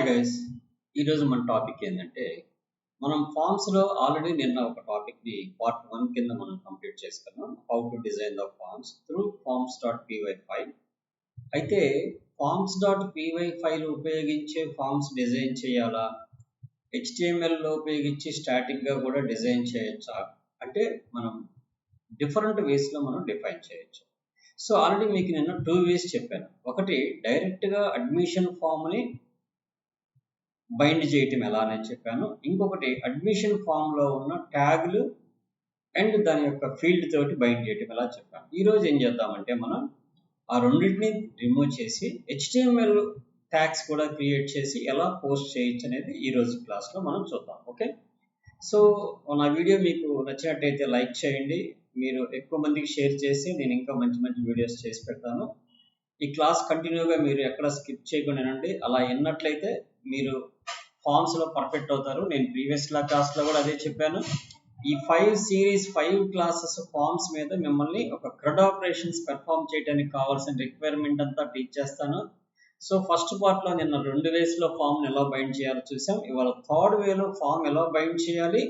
Guys, ఈరోజు మన topic ఏంటంటే మనం ఫార్మ్స్లో ఆల్రెడీ నిన్న ఒక టాపిక్ని పార్ట్ 1 కింద మనం కంప్లీట్ చేసుకున్నాం. How to design the forms through forms.py file. అయితే forms.py ఫైల్ ఉపయోగించే ఫార్మ్స్ డిజైన్ చేయాలా, HTMLలో ఉపయోగించి స్టాటిక్గా కూడా డిజైన్ చేయొచ్చా అంటే మనం డిఫరెంట్ వేస్లో మనం డిఫైన్ చేయొచ్చు. సో ఆల్రెడీ మీకు నేను 2 వేస్ చెప్పాను. ఒకటి డైరెక్ట్గా అడ్మిషన్ ఫామ్ని బైండ్ చేయటం ఎలా అని చెప్పాను. ఇంకొకటి అడ్మిషన్ ఫామ్లో ఉన్న ట్యాగ్లు అండ్ దాని యొక్క ఫీల్డ్ తోటి బైండ్ చేయటం ఎలా చెప్పాను. ఈరోజు ఏం చేద్దామంటే మనం ఆ రెండింటిని రిమూవ్ చేసి HTML ట్యాగ్స్ కూడా క్రియేట్ చేసి ఎలా పోస్ట్ చేయొచ్చు అనేది ఈరోజు క్లాస్లో మనం చూద్దాం. ఓకే, సో నా వీడియో మీకు నచ్చినట్టయితే లైక్ చేయండి. మీరు ఎక్కువ మందికి షేర్ చేసి నేను ఇంకా మంచి మంచి వీడియోస్ చేసి పెడతాను. ఈ క్లాస్ కంటిన్యూగా మీరు ఎక్కడ స్కిప్ చేయకుండానండి. అలా విన్నట్లయితే మీరు ఫార్మ్స్లో పర్ఫెక్ట్ అవుతారు. నేను ప్రీవియస్ క్లాస్లో కూడా అదే చెప్పాను. ఈ 5 క్లాసెస్ ఫార్మ్స్ మీద మిమ్మల్ని ఒక CRUD ఆపరేషన్స్ పెర్ఫామ్ చేయడానికి కావాల్సిన రిక్వైర్మెంట్ అంతా టీచ్ చేస్తాను. సో ఫస్ట్ పార్ట్లో నిన్న 2 వేస్లో ఫామ్ని ఎలా బైండ్ చేయాలో చూసాం. ఇవాళ 3rd వేలో ఫామ్ ఎలా బైండ్ చేయాలి,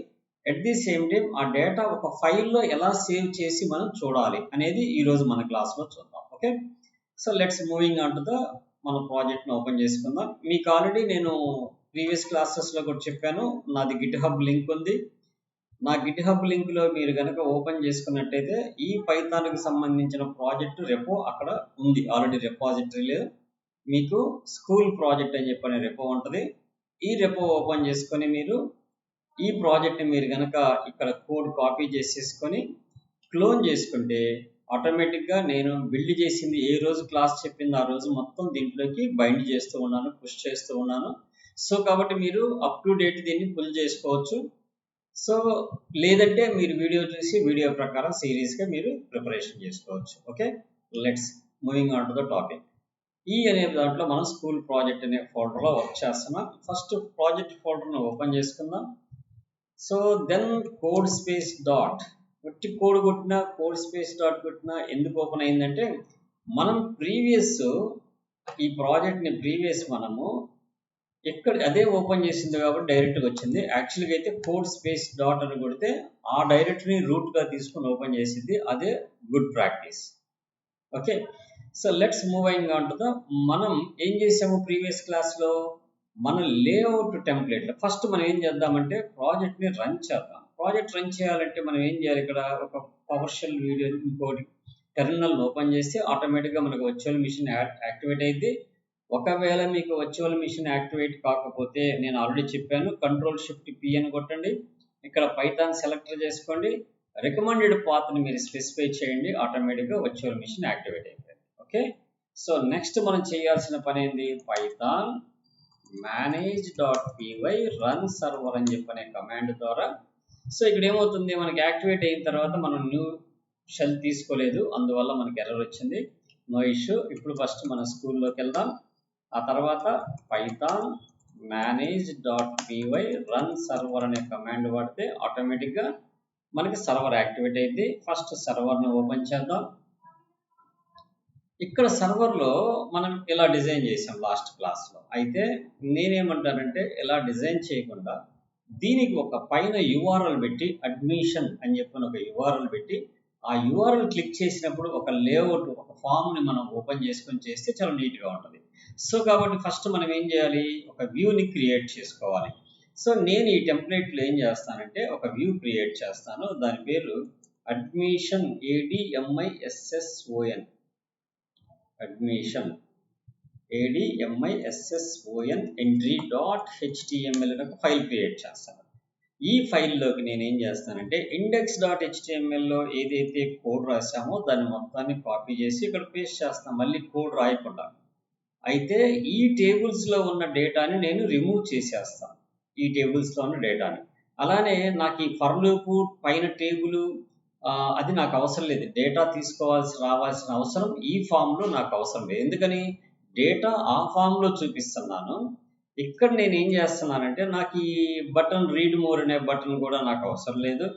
అట్ ది సేమ్ టైం ఆ డేటా ఒక ఫైల్లో ఎలా సేవ్ చేసి మనం చూడాలి అనేది ఈరోజు మన క్లాస్లో చూద్దాం. Okay, so let's moving on to the మన ప్రాజెక్ట్ని ఓపెన్ చేసుకుందాం. మీకు ఆల్రెడీ నేను ప్రీవియస్ క్లాసెస్లో కూడా చెప్పాను, నాది GitHub లింక్ ఉంది. నా GitHub లింక్లో మీరు కనుక ఓపెన్ చేసుకున్నట్టయితే ఈ పైథాన్కి సంబంధించిన ప్రాజెక్ట్ రెపో అక్కడ ఉంది. ఆల్రెడీ రెపాజిటరీలో మీకు స్కూల్ ప్రాజెక్ట్ అని చెప్పనే రెపో ఉంటుంది. ఈ రెపో ఓపెన్ చేసుకొని మీరు ఈ ప్రాజెక్ట్ని మీరు కనుక ఇక్కడ కోడ్ కాపీ చేసేసుకొని క్లోన్ చేసుకుంటే ఆటోమేటిక్గా నేను బిల్డ్ చేసింది ఏ రోజు క్లాస్ చెప్పింది ఆ రోజు మొత్తం దీంట్లోకి బైండ్ చేస్తూ ఉన్నాను, పుష్ చేస్తూ ఉన్నాను. సో కాబట్టి మీరు అప్ టు డేట్ దీన్ని పుల్ చేసుకోవచ్చు. సో లేదంటే మీరు వీడియో చూసి వీడియో ప్రకారం సిరీస్గా మీరు ప్రిపరేషన్ చేసుకోవచ్చు. Okay, let's moving on to the topic. ఈ అనే దాంట్లో మనం స్కూల్ ప్రాజెక్ట్ అనే ఫోల్డర్లో వర్క్ చేస్తున్నాం. ఫస్ట్ ప్రాజెక్ట్ ఫోల్డర్ను ఓపెన్ చేసుకుందాం. So then code space dot కొట్టి కోడ్ కొట్టినా కోడ్ స్పేస్ డాట్ కొట్టినా ఎందుకు ఓపెన్ అయిందంటే మనం ప్రీవియస్ ఈ ప్రాజెక్ట్ని మనము ఎక్కడ అదే ఓపెన్ చేసింది కాబట్టి డైరెక్ట్గా వచ్చింది. యాక్చువల్గా అయితే కోడ్ స్పేస్ డాట్ అని కొడితే ఆ డైరెక్టరీని రూట్గా తీసుకొని ఓపెన్ చేసింది. అదే good practice. Okay, so let's moving on to the మనం ఏం చేసాము ప్రీవియస్ క్లాస్లో మన లేఅవుట్ టెంప్లెట్లో ఫస్ట్ మనం ఏం చేద్దామంటే ప్రాజెక్ట్ని రన్ చేద్దాం. ప్రాజెక్ట్ రన్ చేయాలంటే మనం ఏం చేయాలి, ఇక్కడ ఒక పవర్ షెల్ వీడియో ఇంకోటి టెర్మినల్ ఓపెన్ చేస్తే ఆటోమేటిక్గా మనకు వర్చువల్ మిషన్ యాక్టివేట్ అయింది. ఒకవేళ మీకు వర్చువల్ మిషన్ యాక్టివేట్ కాకపోతే నేను ఆల్రెడీ చెప్పాను, Ctrl+Shift+P అని కొట్టండి. ఇక్కడ పైథాన్ సెలెక్టర్ చేసుకోండి, రికమెండెడ్ పాత్ని మీరు స్పెసిఫై చేయండి, ఆటోమేటిక్గా వర్చువల్ మిషన్ యాక్టివేట్ అయిపోయింది. ఓకే, సో నెక్స్ట్ మనం చేయాల్సిన పని ఏంది, పైథాన్ manage.py రన్ సర్వర్ అని చెప్పనే కమాండ్ ద్వారా. సో ఇక్కడ ఏమవుతుంది, మనకి యాక్టివేట్ అయిన తర్వాత మనం న్యూ షెల్ తీసుకోలేదు, అందువల్ల మనకి ఎర్రర్ వచ్చింది. No issue. ఇప్పుడు ఫస్ట్ మన స్కూల్లోకి వెళ్దాం. ఆ తర్వాత పైథాన్ manage.py రన్ సర్వర్ అనే కమాండ్ వాడితే ఆటోమేటిక్గా మనకి సర్వర్ యాక్టివేట్ అయింది. ఫస్ట్ సర్వర్ని ఓపెన్ చేద్దాం. ఇక్కడ సర్వర్లో మనం ఇలా డిజైన్ చేసాం లాస్ట్ క్లాస్లో. అయితే నేనేమంటానంటే ఇలా డిజైన్ చేయకుండా దీనికి ఒక పైన URL పెట్టి అడ్మిషన్ అని చెప్పిన ఒక URL పెట్టి ఆ URL క్లిక్ చేసినప్పుడు ఒక లేఅవుట్ ఒక ఫామ్ని మనం ఓపెన్ చేసుకొని చేస్తే చాలా నీట్గా ఉంటుంది. సో కాబట్టి ఫస్ట్ మనం ఏం చేయాలి, ఒక వ్యూని క్రియేట్ చేసుకోవాలి. సో నేను ఈ టెంప్లెట్లో ఏం చేస్తానంటే ఒక వ్యూ క్రియేట్ చేస్తాను. దాని పేరు admission ADMISSON admission ADMISSON entry.html అనే ఒక ఫైల్ క్రియేట్ చేస్తాను. ఈ ఫైల్లోకి నేను ఏం చేస్తానంటే index.htmlలో ఏదైతే కోడ్ రాసామో దాన్ని మొత్తాన్ని కాపీ చేసి ఇక్కడ పేస్ట్ చేస్తాను, మళ్ళీ కోడ్ రాయకుండా. అయితే ఈ టేబుల్స్లో ఉన్న డేటాని నేను రిమూవ్ చేసేస్తాను, ఈ టేబుల్స్లో ఉన్న డేటాని. అలానే నాకు ఈ ఫర్ లూప్ పైన టేబుల్ అది నాకు అవసరం లేదు. డేటా రావాల్సిన అవసరం ఈ ఫామ్లో నాకు అవసరం లేదు. ఎందుకని, డేటా ఆ ఫామ్లో చూపిస్తున్నాను. ఇక్కడ నేను ఏం చేస్తున్నానంటే నాకు ఈ బటన్ రీడ్ మోర్ అనే బటన్ కూడా నాకు అవసరం లేదు.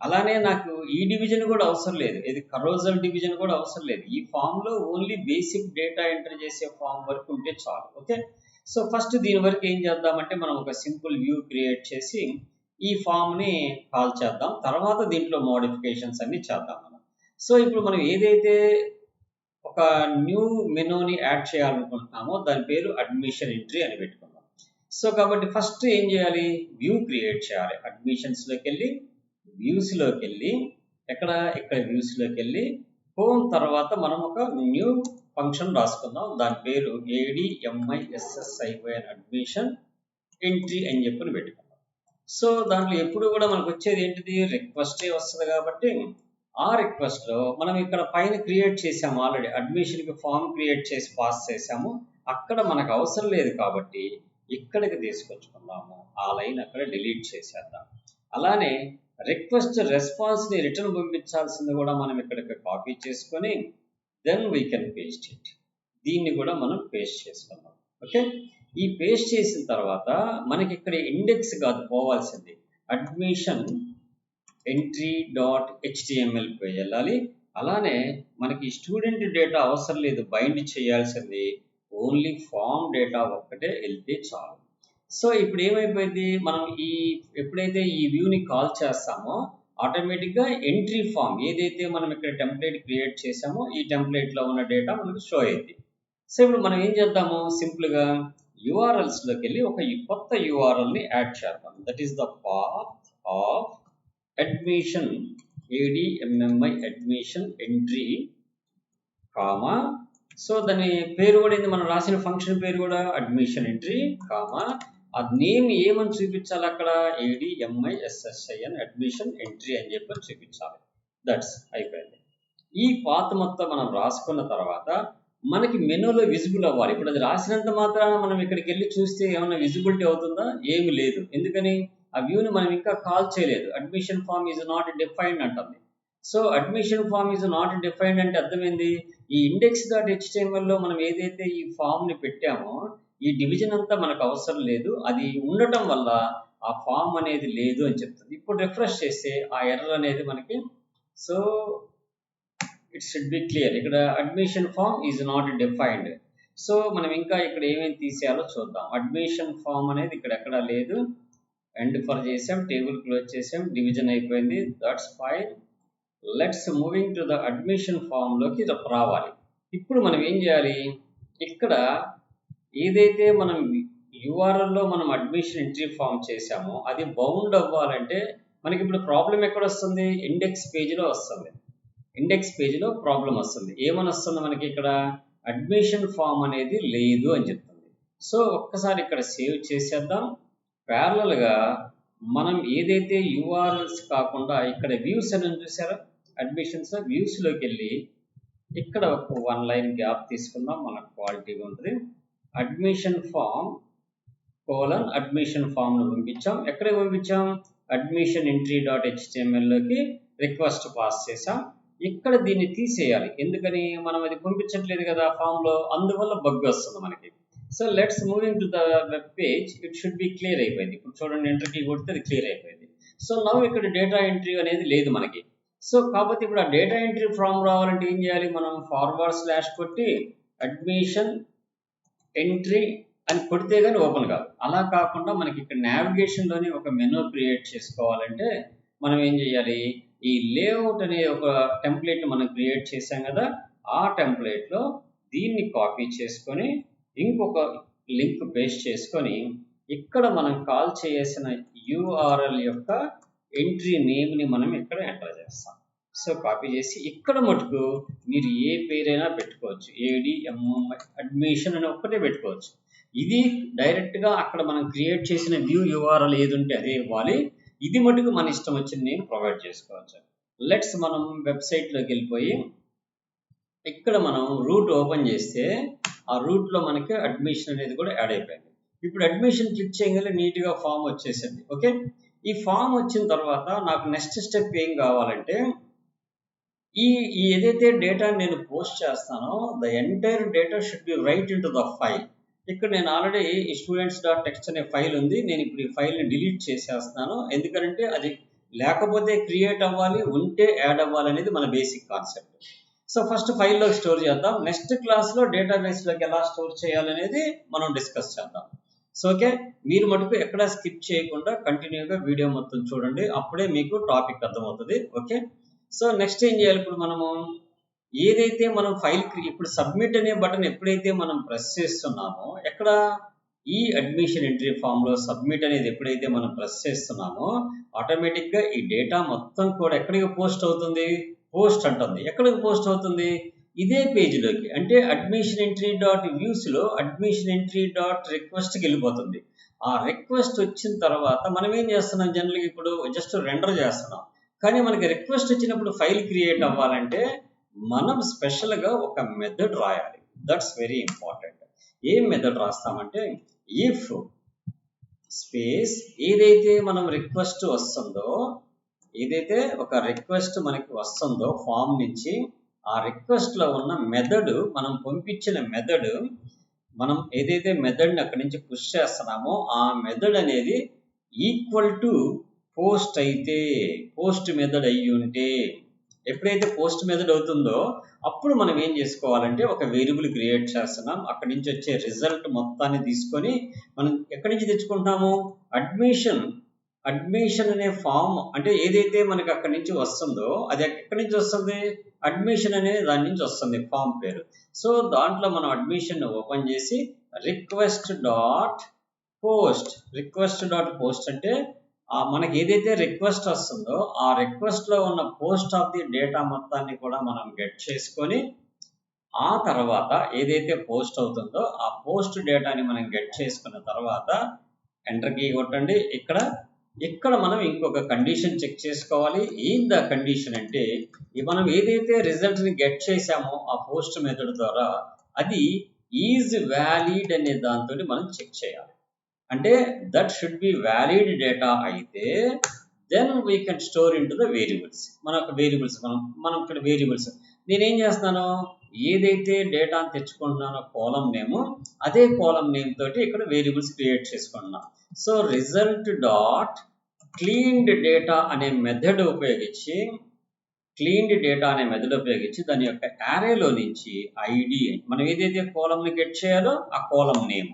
అలానే నాకు ఈ డివిజన్ కూడా అవసరం లేదు, ఇది కరోజల్ డివిజన్ కూడా అవసరం లేదు. ఈ ఫామ్లో ఓన్లీ బేసిక్ డేటా ఎంటర్ చేసే ఫామ్ వరకు ఉంటే చాలు. ఓకే, సో ఫస్ట్ దీని వరకు ఏం చేద్దామంటే మనం ఒక సింపుల్ వ్యూ క్రియేట్ చేసి ఈ ఫామ్ని కాల్ చేద్దాం. తర్వాత దీంట్లో మోడిఫికేషన్స్ అన్ని చేద్దాం మనం. సో ఇప్పుడు మనం ఏదైతే ఒక న్యూ మెనూని యాడ్ చేయాలనుకుంటున్నామో దాని పేరు అడ్మిషన్ ఎంట్రీ అని పెట్టుకుందాం. సో కాబట్టి ఫస్ట్ ఏం చేయాలి, వ్యూ క్రియేట్ చేయాలి. అడ్మిషన్స్లోకి వెళ్ళి వ్యూస్లోకి వెళ్ళి ఇక్కడ వ్యూస్లోకి వెళ్ళి హోమ్ తర్వాత మనం ఒక న్యూ ఫంక్షన్ రాసుకుందాం. దాని పేరు ADMISSIY అడ్మిషన్ ఎంట్రీ అని చెప్పి పెట్టుకుందాం. సో దాంట్లో ఎప్పుడు కూడా మనకు వచ్చేది ఏంటిది, రిక్వెస్టే వస్తుంది. కాబట్టి ఆ రిక్వెస్ట్లో మనం ఇక్కడ పైన క్రియేట్ చేసాము, ఆల్రెడీ అడ్మిషన్కి ఫామ్ క్రియేట్ చేసి పాస్ చేసాము. అక్కడ మనకు అవసరం లేదు కాబట్టి ఇక్కడికి తీసుకొచ్చుకుందాము. ఆ లైన్ అక్కడ డిలీట్ చేసేద్దాం. అలానే రిక్వెస్ట్ రెస్పాన్స్ని రిటర్న్ పంపించాల్సింది కూడా మనం ఇక్కడికి కాపీ చేసుకొని then we can paste it. దీన్ని కూడా మనం పేస్ట్ చేసుకుందాం. ఓకే, ఈ పేస్ట్ చేసిన తర్వాత మనకి ఇక్కడ ఇండెక్స్ కాదు పోవాల్సింది, admission entry dot HTML page వెళ్ళాలి. అలానే మనకి స్టూడెంట్ డేటా అవసరం లేదు, బైండ్ చేయాల్సింది ఓన్లీ ఫామ్ డేటా ఒక్కటే వెళ్తే చాలు. సో ఇప్పుడు ఏమైపోయింది, మనం ఎప్పుడైతే ఈ వ్యూని కాల్ చేస్తామో ఆటోమేటిక్గా ఎంట్రీ ఫామ్ ఏదైతే మనం ఇక్కడ టెంప్లెట్ క్రియేట్ చేసామో ఈ టెంప్లెట్లో ఉన్న డేటా మనకు షో అయింది. సో ఇప్పుడు మనం ఏం చేద్దాము, సింపుల్గా URLsలోకి వెళ్ళి ఒక కొత్త URLని యాడ్ చేద్దాం. That is the path of admission ADMMI admission entry comma. So దాని పేరు కూడా ఏంది, మనం రాసిన ఫంక్షన్ పేరు కూడా అడ్మిషన్ ఎంట్రీ కామా. ఆ నేమ్ ఏమని చూపించాలి, అక్కడ ADMISSIN అడ్మిషన్ ఎంట్రీ అని చెప్పి చూపించాలి. దట్స్ అయిపోయింది. ఈ పాత్ మొత్తం మనం రాసుకున్న తర్వాత మనకి మెనూలో విజిబుల్ అవ్వాలి. ఇప్పుడు అది రాసినంత మాత్రాన మనం ఇక్కడికి వెళ్ళి చూస్తే ఏమైనా విజిబిలిటీ అవుతుందా, ఏమి లేదు. ఎందుకని, ఆ వ్యూని మనం ఇంకా కాల్ చేయలేదు. Admission form is not defined అంటుంది. So admission form is not defined అంటే అర్థమైంది, ఈ index.htmlలో మనం ఏదైతే ఈ ఫామ్ని పెట్టామో ఈ డివిజన్ అంతా మనకు అవసరం లేదు, అది ఉండటం వల్ల ఆ ఫామ్ అనేది లేదు అని చెప్తుంది. ఇప్పుడు రిఫ్రెష్ చేస్తే ఆ ఎర్రర్ అనేది మనకి, so it should be clear. ఇక్కడ admission form is not defined. So మనం ఇంకా ఇక్కడ ఏమేమి తీసేయాలో చూద్దాం. అడ్మిషన్ ఫామ్ అనేది ఇక్కడ ఎక్కడా లేదు. ఎండ్ ఫర్ చేసాం, టేబుల్ క్లోజ్ చేసాం, డివిజన్ అయిపోయింది. That's fine. Let's moving to the admission ఫామ్లోకి రావాలి. ఇప్పుడు మనం ఏం చేయాలి, ఇక్కడ ఏదైతే మనం URLలో మనం అడ్మిషన్ ఎంట్రీ ఫామ్ చేసామో అది బౌండ్ అవ్వాలంటే మనకి ఇప్పుడు ప్రాబ్లం ఎక్కడ వస్తుంది, ఇండెక్స్ పేజ్లో వస్తుంది. ఇండెక్స్ పేజ్లో ప్రాబ్లం వస్తుంది. ఏమని వస్తుంది మనకి, ఇక్కడ అడ్మిషన్ ఫామ్ అనేది లేదు అని చెప్తుంది. సో ఒక్కసారి ఇక్కడ సేవ్ చేసేద్దాం. ప్యారలల్గా మనం ఏదైతే URLs కాకుండా ఇక్కడ వ్యూస్ అని చూసారా, అడ్మిషన్స్ వ్యూస్లోకి వెళ్ళి ఇక్కడ ఒక 1 లైన్ గ్యాప్ తీసుకుందాం, మనకు క్వాలిటీగా ఉంటుంది. అడ్మిషన్ ఫామ్ కోలన్ అడ్మిషన్ ఫామ్ను పంపించాం. ఎక్కడ పంపించాం, అడ్మిషన్ ఎంట్రీ డాట్ HTMLలోకి రిక్వెస్ట్ పాస్ చేసాం. ఇక్కడ దీన్ని తీసేయాలి, ఎందుకని మనం అది పంపించట్లేదు కదా ఫామ్లో, అందువల్ల బగ్ వస్తుంది మనకి. So let's moving to the web page, it should be clear అయిపోయింది. ఇప్పుడు చూడండి, ఎంటర్ కీ కొడితే అది క్లియర్ అయిపోయింది. సో నవ్ ఇక్కడ డేటా ఎంట్రీ అనేది లేదు మనకి. సో కాబట్టి ఇప్పుడు ఆ డేటా ఎంట్రీ ఫామ్ రావాలంటే ఏం చేయాలి, మనం // కొట్టి అడ్మిషన్ ఎంట్రీ అని కొడితే కానీ ఓపెన్ కాదు. అలా కాకుండా మనకి ఇక్కడ నావిగేషన్లోనే ఒక మెనూ క్రియేట్ చేసుకోవాలంటే మనం ఏం చేయాలి, ఈ లేఅవుట్ అనే ఒక టెంప్లెట్ మనం క్రియేట్ చేసాం కదా, ఆ టెంప్లెట్లో దీన్ని కాపీ చేసుకొని ఇంకొక లింక్ పేస్ట్ చేసుకొని ఇక్కడ మనం కాల్ చేసిన URL యొక్క ఎంట్రీ నేమ్ని మనం ఇక్కడ ఎంటర్ చేస్తాం. సో కాపీ చేసి ఇక్కడ మటుకు మీరు ఏ పేరైనా పెట్టుకోవచ్చు, ADMMI అడ్మిషన్ అని ఒక్కటే పెట్టుకోవచ్చు. ఇది డైరెక్ట్గా అక్కడ మనం క్రియేట్ చేసిన వ్యూ URL ఏది ఉంటే అదే ఇవ్వాలి. ఇది మటుకు మన ఇష్టం వచ్చింది నేను ప్రొవైడ్ చేసుకోవచ్చు. లెట్స్ మనం వెబ్సైట్లోకి వెళ్ళిపోయి ఇక్కడ మనం రూట్ ఓపెన్ చేస్తే ఆ రూట్లో మనకి అడ్మిషన్ అనేది కూడా యాడ్ అయిపోయింది. ఇప్పుడు అడ్మిషన్ క్లిక్ చేయగానే నీట్గా ఫామ్ వచ్చేసింది. ఓకే, ఈ ఫామ్ వచ్చిన తర్వాత నాకు నెక్స్ట్ స్టెప్ ఏం కావాలంటే, ఈ ఏదైతే డేటా నేను పోస్ట్ చేస్తానో the entire data should be right in to the file. ఇక్కడ నేను ఆల్రెడీ students.txt అనే ఫైల్ ఉంది. నేను ఇప్పుడు ఈ ఫైల్ని డిలీట్ చేసేస్తాను, ఎందుకంటే అది లేకపోతే క్రియేట్ అవ్వాలి, ఉంటే యాడ్ అవ్వాలి అనేది మన బేసిక్ కాన్సెప్ట్. సో ఫస్ట్ ఫైల్లో స్టోర్ చేద్దాం. నెక్స్ట్ క్లాస్లో డేటాబేస్లోకి ఎలా స్టోర్ చేయాలనేది మనం డిస్కస్ చేద్దాం. సో ఓకే, మీరు మటుకు ఎక్కడ స్కిప్ చేయకుండా కంటిన్యూగా వీడియో మొత్తం చూడండి, అప్పుడే మీకు టాపిక్ అర్థమవుతుంది. ఓకే, సో నెక్స్ట్ ఏం చేయాలి, ఇప్పుడు మనము ఏదైతే మనం ఫైల్ ఇప్పుడు సబ్మిట్ అనే బటన్ ఎప్పుడైతే మనం ప్రెస్ చేస్తున్నామో, ఎక్కడ ఈ అడ్మిషన్ ఎంట్రీ ఫామ్లో సబ్మిట్ అనేది ఎప్పుడైతే మనం ప్రెస్ చేస్తున్నామో ఆటోమేటిక్గా ఈ డేటా మొత్తం కూడా ఎక్కడికి పోస్ట్ అవుతుంది, పోస్ట్ అంటుంది. ఎక్కడికి పోస్ట్ అవుతుంది, ఇదే పేజీలోకి, అంటే అడ్మిషన్ ఎంట్రీ డాట్ వ్యూస్లో అడ్మిషన్ ఎంట్రీ డాట్ రిక్వెస్ట్కి వెళ్ళిపోతుంది. ఆ రిక్వెస్ట్ వచ్చిన తర్వాత మనం ఏం చేస్తున్నాం, జనరల్గా ఇప్పుడు జస్ట్ రెండర్ చేస్తున్నాం. కానీ మనకి రిక్వెస్ట్ వచ్చినప్పుడు ఫైల్ క్రియేట్ అవ్వాలంటే మనం స్పెషల్గా ఒక మెథడ్ రాయాలి. That's very important. ఏం మెథడ్ రాస్తామంటే, ఇఫ్ స్పేస్ ఏదైతే మనం రిక్వెస్ట్ వస్తుందో, ఏదైతే ఒక రిక్వెస్ట్ మనకి వస్తుందో ఫామ్ నుంచి, ఆ రిక్వెస్ట్లో ఉన్న మెథడ్, మనం పంపించిన మెథడ్, మనం ఏదైతే మెథడ్ని అక్కడి నుంచి పుష్ చేస్తున్నామో ఆ మెథడ్ అనేది ఈక్వల్ టు పోస్ట్ అయితే, పోస్ట్ మెథడ్ అయ్యి ఉంటే, ఎప్పుడైతే పోస్ట్ మెథడ్ అవుతుందో అప్పుడు మనం ఏం చేసుకోవాలంటే ఒక వేరియబుల్ క్రియేట్ చేస్తున్నాం. అక్కడి నుంచి వచ్చే రిజల్ట్ మొత్తాన్ని తీసుకొని మనం ఎక్కడి నుంచి తెచ్చుకుంటాము, అడ్మిషన్ అనే ఫామ్, అంటే ఏదైతే మనకి అక్కడి నుంచి వస్తుందో అది ఎక్కడి నుంచి వస్తుంది, అడ్మిషన్ అనే దాని నుంచి వస్తుంది ఫామ్ పేరు. సో దాంట్లో మనం అడ్మిషన్ ఓపెన్ చేసి రిక్వెస్ట్ డాట్ పోస్ట్ అంటే మనకి ఏదైతే రిక్వెస్ట్ వస్తుందో ఆ రిక్వెస్ట్లో ఉన్న పోస్ట్ ఆఫ్ ది డేటా మొత్తాన్ని కూడా మనం గెట్ చేసుకొని, ఆ తర్వాత ఏదైతే పోస్ట్ అవుతుందో ఆ పోస్ట్ డేటాని మనం గెట్ చేసుకున్న తర్వాత ఎంటర్ కీ కొట్టండి. ఇక్కడ మనం ఇంకొక కండిషన్ చెక్ చేసుకోవాలి. ఏం ద కండిషన్ అంటే, మనం ఏదైతే రిజల్ట్ని గెట్ చేసామో ఆ పోస్ట్ మెథడ్ ద్వారా అది ఈజ్ వ్యాలిడ్ అనే దాంతో మనం చెక్ చేయాలి. అంటే that should be valid data అయితే then we can store in to the variables. మనం ఇక్కడ వేరియబుల్స్ నేనేం చేస్తున్నాను, ఏదైతే డేటాను తెచ్చుకుంటున్నానో కాలం నేమ్, అదే కాలం నేమ్ తోటి ఇక్కడ వేరియబుల్స్ క్రియేట్ చేసుకుంటున్నాను. So result dot cleaned data అనే మెథడ్ ఉపయోగించి దాని యొక్క యారేలో నుంచి ఐడి, మనం ఏదైతే కాలంని గెట్ చేయాలో ఆ కాలం నేమ్,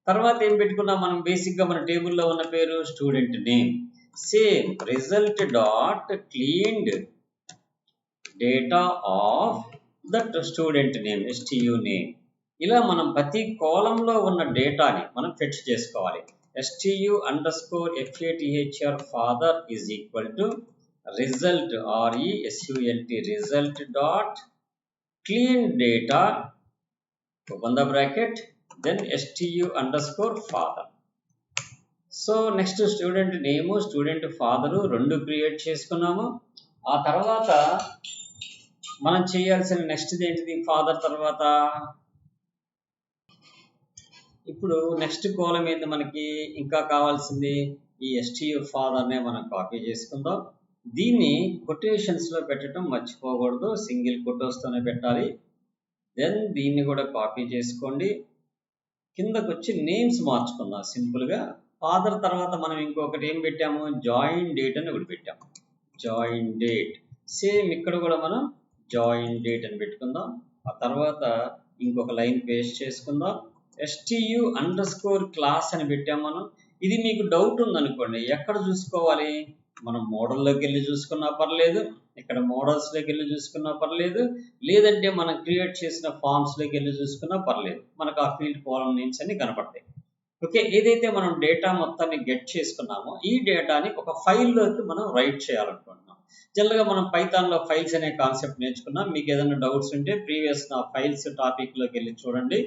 తర్వాత ఏం పెట్టుకున్నాం మనం, బేసిక్గా మన టేబుల్లో ఉన్న పేరు student name, same result dot cleaned data of that student name, STU name. ఇలా మనం ప్రతి కాలంలో ఉన్న డేటాని మనం ఫెచ్ చేసుకోవాలి. STU_FATHR father is equal to result result dot clean data open the bracket then STU_father. So next student name, student father రెండు create చేసుకున్నాము. ఆ తర్వాత మనం చేయాల్సిన నెక్స్ట్ ఏంటిది, ఫాదర్ తర్వాత ఇప్పుడు నెక్స్ట్ కాలం ఏంది మనకి ఇంకా కావాల్సింది, ఈ STU ఫాదర్నే మనం కాపీ చేసుకుందాం. దీన్ని కొటేషన్స్లో పెట్టడం మర్చిపోకూడదు, సింగిల్ కొటోస్తోనే పెట్టాలి. దెన్ దీన్ని కూడా కాపీ చేసుకోండి. కిందకు వచ్చి నేమ్స్ మార్చుకుందాం సింపుల్గా. ఫాదర్ తర్వాత మనం ఇంకొకటి ఏం పెట్టాము, జాయిన్ డేట్ అని ఒకటి పెట్టాము. జాయిన్ డేట్ సేమ్ ఇక్కడ కూడా మనం జాయిన్ డేట్ అని పెట్టుకుందాం. ఆ తర్వాత ఇంకొక లైన్ పేస్ట్ చేసుకుందాం. STU_class అని పెట్టాము మనం. ఇది మీకు డౌట్ ఉందనుకోండి, ఎక్కడ చూసుకోవాలి, మనం మోడల్లోకి వెళ్ళి చూసుకున్నా పర్లేదు, ఇక్కడ మోడల్స్లోకి వెళ్ళి చూసుకున్నా పర్లేదు, లేదంటే మనం క్రియేట్ చేసిన ఫామ్స్లోకి వెళ్ళి చూసుకున్నా పర్లేదు, మనకు ఆ ఫీల్డ్ కాలం నేమ్స్ అన్ని కనపడతాయి. ఓకే, ఏదైతే మనం డేటా మొత్తాన్ని గెట్ చేసుకున్నామో ఈ డేటాని ఒక ఫైల్లోకి మనం రైట్ చేయాలనుకుంటున్నాం. జనరల్గా మనం పైథాన్లో ఫైల్స్ అనే కాన్సెప్ట్ నేర్చుకున్నాం. మీకు ఏదైనా డౌట్స్ ఉంటే ప్రీవియస్ నా ఫైల్స్ టాపిక్లోకి వెళ్ళి చూడండి.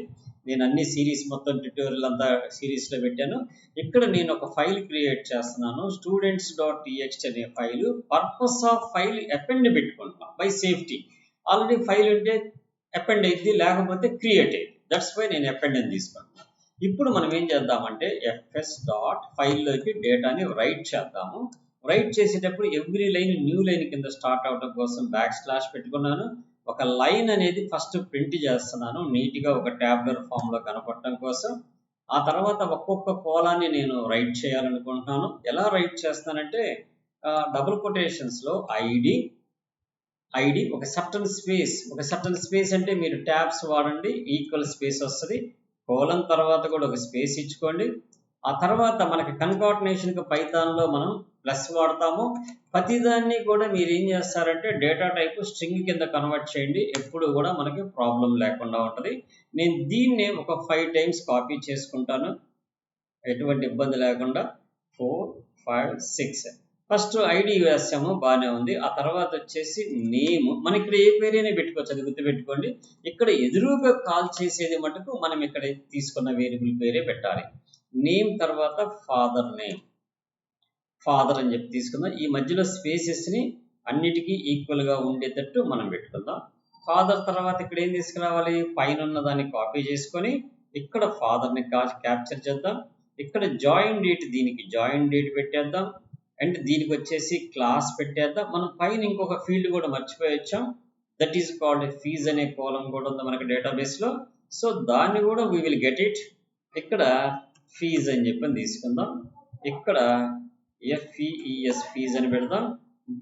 నేను అన్ని సిరీస్ మొత్తం ట్యూటోరియల్ అంతా సిరీస్లో పెట్టాను. ఇక్కడ నేను ఒక ఫైల్ క్రియేట్ చేస్తున్నాను, students.txt అనే file. Purpose of file append పెట్టుకుంటున్నాను బై సేఫ్టీ. ఆల్రెడీ ఫైల్ ఉంటే అపెండ్ అయింది, లేకపోతే క్రియేట్ అయింది. దట్స్ వై నేను అపెండ్ అని తీసుకుంటున్నాను. ఇప్పుడు మనం ఏం చేద్దామంటే fs.ఫైల్లోకి డేటాని రైట్ చేద్దాము. రైట్ చేసేటప్పుడు ఎవ్రీ లైన్ న్యూ లైన్ కింద స్టార్ట్ అవడం కోసం / పెట్టుకున్నాను. ఒక లైన్ అనేది ఫస్ట్ ప్రింట్ చేస్తున్నాను నీట్గా ఒక ట్యాబ్లర్ ఫామ్లో కనపడటం కోసం. ఆ తర్వాత ఒక్కొక్క కోలాన్ని నేను రైట్ చేయాలనుకుంటున్నాను. ఎలా రైట్ చేస్తానంటే డబుల్ కొటేషన్స్లో ఐడి ఐడి ఒక సర్టన్ స్పేస్ అంటే మీరు ట్యాబ్స్ వాడండి, ఈక్వల్ స్పేస్ వస్తుంది. కోలన్ తర్వాత కూడా ఒక స్పేస్ ఇచ్చుకోండి. ఆ తర్వాత మనకి కన్కాటినేషన్కి పైథాన్లో మనం ప్లస్ వాడతాము. ప్రతిదాన్ని కూడా మీరు ఏం చేస్తారంటే డేటా టైప్ స్ట్రింగ్ కింద కన్వర్ట్ చేయండి, ఎప్పుడు కూడా మనకి ప్రాబ్లం లేకుండా ఉంటుంది. నేను దీన్ని ఒక 5 టైమ్స్ కాపీ చేసుకుంటాను, ఎటువంటి ఇబ్బంది లేకుండా. 4, 5, 6 ఫస్ట్ ఐడి వేసాము, బాగానే ఉంది. ఆ తర్వాత వచ్చేసి నేమ్, మన ఇక్కడ ఏ పేరైనా పెట్టుకోవచ్చు, అది గుర్తుపెట్టుకోండి. ఇక్కడ ఎదురుగా కాల్ చేసేది మటుకు మనం ఇక్కడ తీసుకున్న వేరియబుల్ పేరే పెట్టాలి. నేమ్ తర్వాత ఫాదర్ నేమ్, ఫాదర్ అని చెప్పి తీసుకుందాం. ఈ మధ్యలో స్పేసెస్ని అన్నిటికీ ఈక్వల్గా ఉండేటట్టు మనం పెట్టుకుందాం. ఫాదర్ తర్వాత ఇక్కడ ఏం తీసుకురావాలి, పైన ఉన్న దాన్ని కాపీ చేసుకొని ఇక్కడ ఫాదర్ని క్యాప్చర్ చేద్దాం. ఇక్కడ జాయిన్ డేట్, దీనికి జాయిన్ డేట్ పెట్టేద్దాం. అండ్ దీనికి వచ్చేసి క్లాస్ పెట్టేద్దాం. మనం పైన ఇంకొక ఫీల్డ్ కూడా మర్చిపోయొచ్చాం, దట్ ఈస్ కాల్డ్ ఫీజ్ అనే కాలం కూడా ఉంది మనకి డేటాబేస్లో. సో దాన్ని కూడా వీ విల్ గెట్ ఇట్. ఇక్కడ ఫీజ్ అని చెప్పి తీసుకుందాం. ఇక్కడ ఎఫ్ఈఎస్ ఫీజ్ అని పెడదాం.